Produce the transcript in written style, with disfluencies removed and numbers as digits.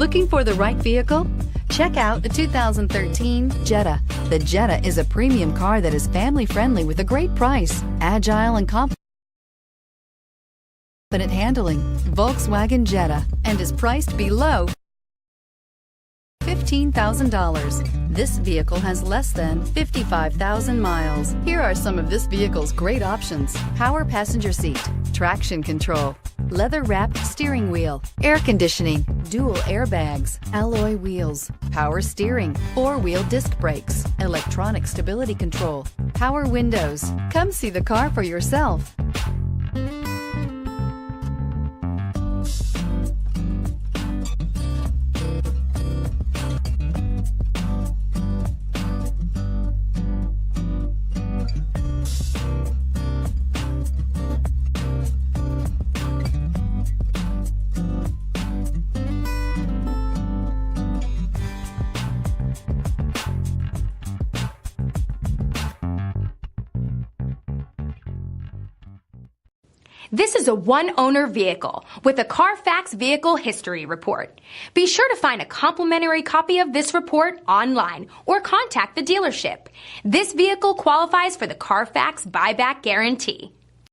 Looking for the right vehicle? Check out the 2013 Jetta. The Jetta is a premium car that is family-friendly with a great price, agile and confident handling. Volkswagen Jetta, and is priced below $15,000. This vehicle has less than 55,000 miles. Here are some of this vehicle's great options: power passenger seat, traction control, leather-wrapped steering wheel, air conditioning, dual airbags, alloy wheels, power steering, four-wheel disc brakes, electronic stability control, power windows. Come see the car for yourself. This is a one-owner vehicle with a CARFAX Vehicle History Report. Be sure to find a complimentary copy of this report online or contact the dealership. This vehicle qualifies for the CARFAX Buyback Guarantee.